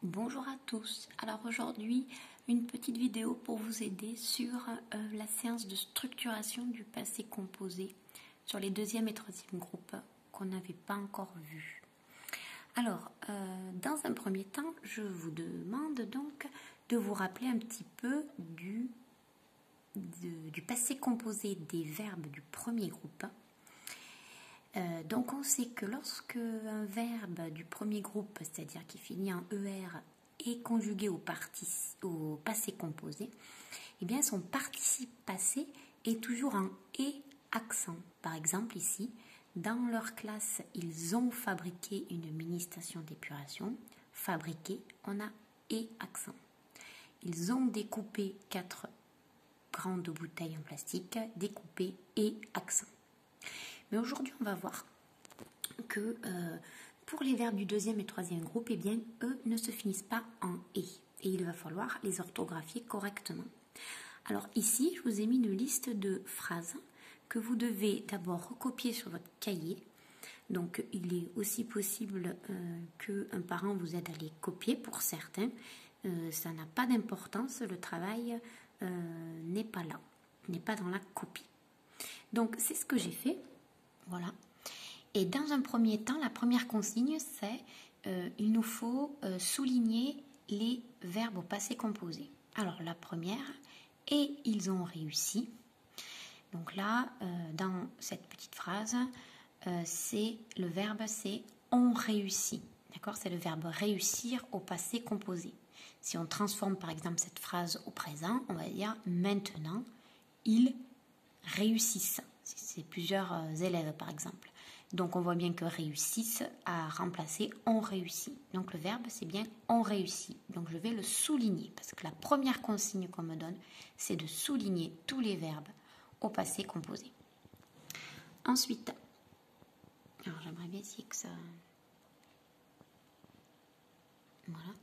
Bonjour à tous. Alors aujourd'hui, une petite vidéo pour vous aider sur la séance de structuration du passé composé sur les deuxième et troisième groupes qu'on n'avait pas encore vus. Alors, dans un premier temps, je vous demande donc de vous rappeler un petit peu du passé composé des verbes du premier groupe. Donc on sait que lorsque un verbe du premier groupe, c'est-à-dire qui finit en ER, est conjugué au passé composé, eh bien son participe passé est toujours en et accent. Par exemple ici, dans leur classe, ils ont fabriqué une mini-station d'épuration. Fabriqué, on a et accent. Ils ont découpé 4 grandes bouteilles en plastique, découpé et accent. Mais aujourd'hui, on va voir que pour les verbes du deuxième et troisième groupe, eh bien, eux ne se finissent pas en « et ». Et il va falloir les orthographier correctement. Alors ici, je vous ai mis une liste de phrases que vous devez d'abord recopier sur votre cahier. Donc, il est aussi possible qu'un parent vous aide à les copier pour certains. Ça n'a pas d'importance, le travail n'est pas là, n'est pas dans la copie. Donc, c'est ce que j'ai fait. Voilà. Et dans un premier temps, la première consigne, c'est il nous faut souligner les verbes au passé composé. Alors la première, et ils ont réussi. Donc là, dans cette petite phrase, le verbe c'est ont réussi. D'accord? C'est le verbe réussir au passé composé. Si on transforme par exemple cette phrase au présent, on va dire maintenant, ils réussissent. C'est plusieurs élèves par exemple. Donc on voit bien que réussissent a remplacé ont réussi. Donc le verbe c'est bien ont réussi. Donc je vais le souligner parce que la première consigne qu'on me donne c'est de souligner tous les verbes au passé composé. Ensuite, alors j'aimerais bien essayer que ça... Voilà.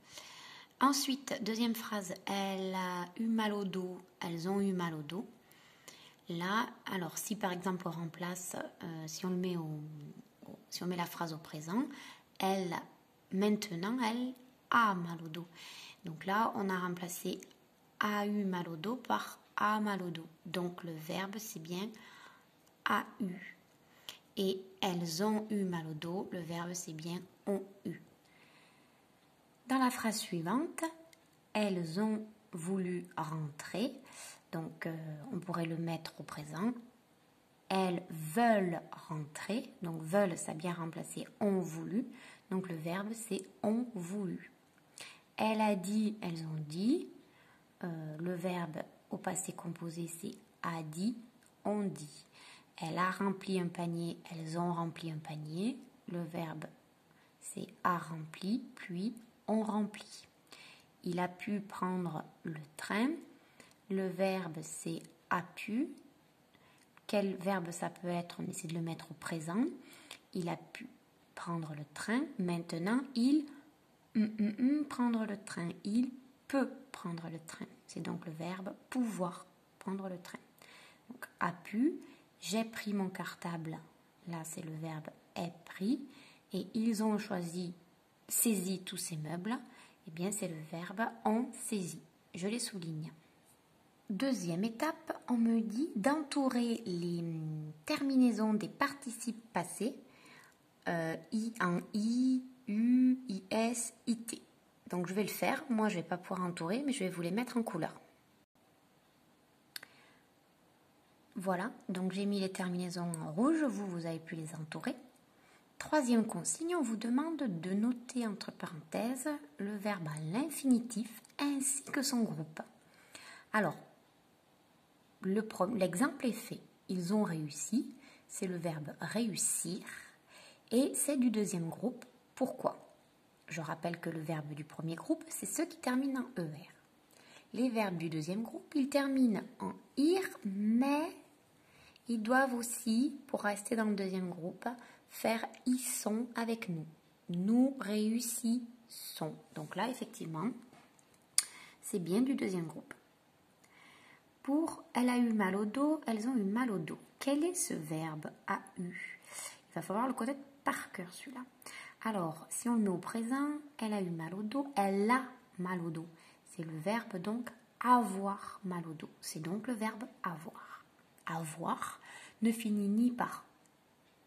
Ensuite, deuxième phrase, elle a eu mal au dos, elles ont eu mal au dos. Là, alors si par exemple on remplace, si on met la phrase au présent, maintenant elle a mal au dos. Donc là, on a remplacé a eu mal au dos par a mal au dos. Donc le verbe c'est bien a eu. Et elles ont eu mal au dos, le verbe c'est bien ont eu. Dans la phrase suivante, elles ont voulu rentrer. Donc, on pourrait le mettre au présent. Elles veulent rentrer. Donc, veulent, ça a bien remplacé ont voulu. Donc, le verbe, c'est ont voulu. Elle a dit, elles ont dit. Le verbe au passé composé, c'est a dit, ont dit. Elle a rempli un panier, elles ont rempli un panier. Le verbe, c'est a rempli, puis ont rempli. Il a pu prendre le train. Le verbe, c'est a pu. Quel verbe ça peut être? On essaie de le mettre au présent. Il a pu prendre le train. Maintenant, il prendre le train. Il peut prendre le train. C'est donc le verbe pouvoir prendre le train. Donc, a pu. J'ai pris mon cartable. Là, c'est le verbe est pris. Et ils ont saisi tous ces meubles. Eh bien, c'est le verbe ont saisi. Je les souligne. Deuxième étape, on me dit d'entourer les terminaisons des participes passés i en i, u, is, it. Donc je vais le faire. Moi, je ne vais pas pouvoir entourer, mais je vais vous les mettre en couleur. Voilà, donc j'ai mis les terminaisons en rouge. Vous avez pu les entourer. Troisième consigne, on vous demande de noter entre parenthèses le verbe à l'infinitif ainsi que son groupe. Alors, l'exemple est fait. Ils ont réussi, c'est le verbe réussir et c'est du deuxième groupe. Pourquoi? Je rappelle que le verbe du premier groupe, c'est ceux qui terminent en ER. Les verbes du deuxième groupe, ils terminent en IR, mais ils doivent aussi, pour rester dans le deuxième groupe, faire ils sont avec nous. Nous réussissons. Donc là, effectivement, c'est bien du deuxième groupe. Pour elle a eu mal au dos, elles ont eu mal au dos. Quel est ce verbe a eu? Il va falloir le connaître par cœur celui-là. Alors, si on le met au présent, elle a eu mal au dos, elle a mal au dos. C'est le verbe donc avoir mal au dos. C'est donc le verbe avoir. Avoir ne finit ni par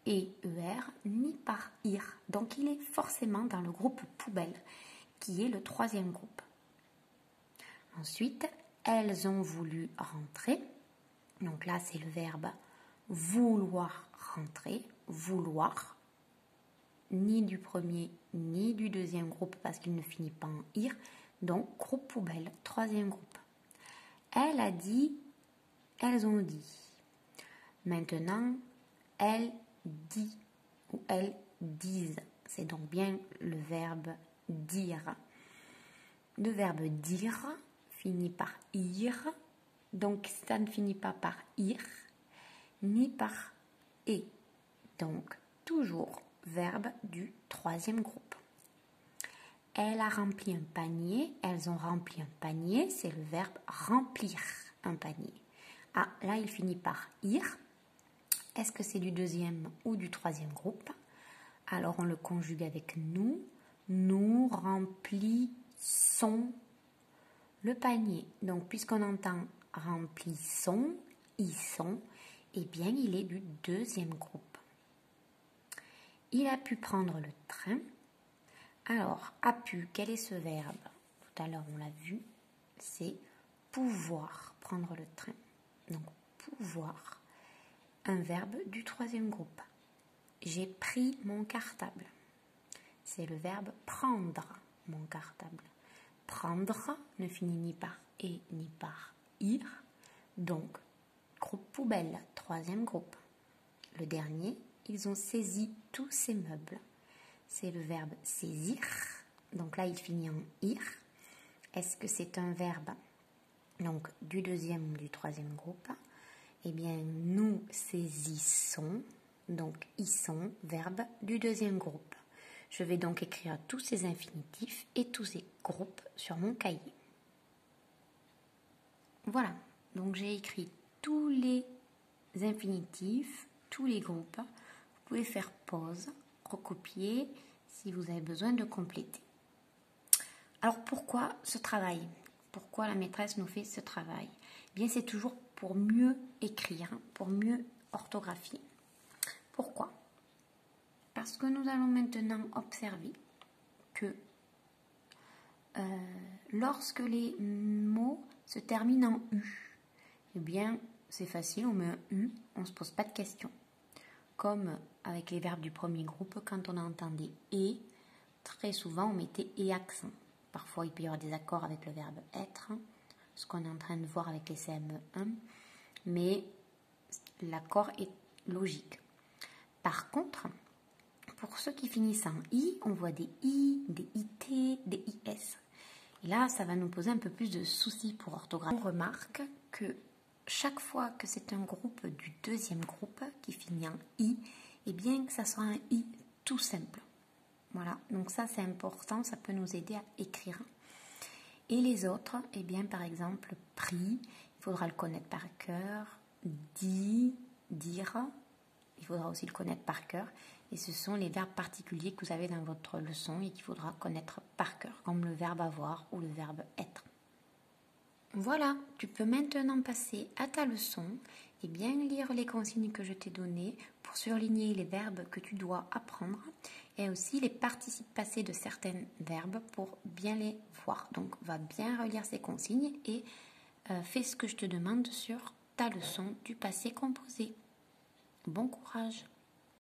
ER ni par IR. Donc il est forcément dans le groupe poubelle, qui est le troisième groupe. Ensuite, elles ont voulu rentrer. Donc là, c'est le verbe vouloir rentrer. Vouloir. Ni du premier ni du deuxième groupe parce qu'il ne finit pas en IR. Donc groupe poubelle, troisième groupe. Elle a dit, elles ont dit. Maintenant, elle dit ou elles disent. C'est donc bien le verbe dire. Le verbe dire finit par ir. Donc ça ne finit pas par ir ni par et. Donc toujours verbe du troisième groupe. Elle a rempli un panier. Elles ont rempli un panier. C'est le verbe remplir un panier. Ah, là il finit par ir. Est-ce que c'est du deuxième ou du troisième groupe? Alors on le conjugue avec nous. Nous remplissons le panier. Donc puisqu'on entend remplissons, ils sont, eh bien il est du deuxième groupe. Il a pu prendre le train. Alors, a pu, quel est ce verbe? Tout à l'heure on l'a vu, c'est pouvoir prendre le train. Donc pouvoir. Un verbe du troisième groupe. J'ai pris mon cartable. C'est le verbe prendre mon cartable. Prendre ne finit ni par et ni par ir. Donc, groupe poubelle, troisième groupe. Le dernier, ils ont saisi tous ces meubles. C'est le verbe saisir. Donc là, il finit en ir. Est-ce que c'est un verbe donc du deuxième ou du troisième groupe? Eh bien, nous saisissons, donc ils sont, verbe du deuxième groupe. Je vais donc écrire tous ces infinitifs et tous ces groupes sur mon cahier. Voilà, donc j'ai écrit tous les infinitifs, tous les groupes. Vous pouvez faire pause, recopier si vous avez besoin de compléter. Alors pourquoi ce travail? Pourquoi la maîtresse nous fait ce travail? Eh bien, c'est toujours pour mieux écrire, pour mieux orthographier. Pourquoi? Parce que nous allons maintenant observer que lorsque les mots se terminent en U, eh bien, c'est facile, on met un U, on ne se pose pas de questions. Comme avec les verbes du premier groupe, quand on entendait « et », très souvent on mettait « et » accent. Parfois, il peut y avoir des accords avec le verbe « être », ce qu'on est en train de voir avec les CM1, mais l'accord est logique. Par contre, pour ceux qui finissent en I, on voit des I, des IT, des IS. Et là, ça va nous poser un peu plus de soucis pour orthographe. On remarque que chaque fois que c'est un groupe du deuxième groupe qui finit en I, eh bien, ça sera un I tout simple. Voilà, donc ça c'est important, ça peut nous aider à écrire. Et les autres, eh bien, par exemple, pris, il faudra le connaître par cœur, dit, dire, il faudra aussi le connaître par cœur. Et ce sont les verbes particuliers que vous avez dans votre leçon et qu'il faudra connaître par cœur, comme le verbe avoir ou le verbe être. Voilà, tu peux maintenant passer à ta leçon et bien lire les consignes que je t'ai données pour surligner les verbes que tu dois apprendre et aussi les participes passés de certains verbes pour bien les voir. Donc, va bien relire ces consignes et fais ce que je te demande sur ta leçon du passé composé. Bon courage!